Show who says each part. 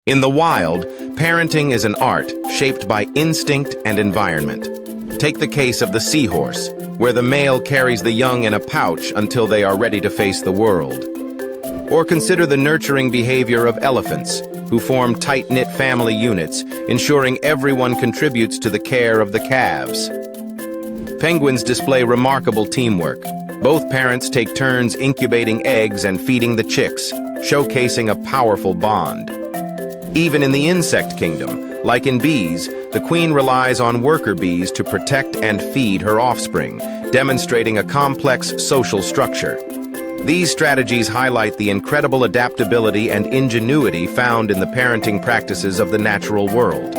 Speaker 1: In the wild, parenting is an art shaped by instinct and environment. Take the case of the seahorse, where the male carries the young in a pouch until they are ready to face the world. Or consider the nurturing behavior of elephants, who form tight-knit family units, ensuring everyone contributes to the care of the calves. Penguins display remarkable teamwork. Both parents take turns incubating eggs and feeding the chicks, showcasing a powerful bond. Even in the insect kingdom, like in bees, the queen relies on worker bees to protect and feed her offspring, demonstrating a complex social structure. These strategies highlight the incredible adaptability and ingenuity found in the parenting practices of the natural world.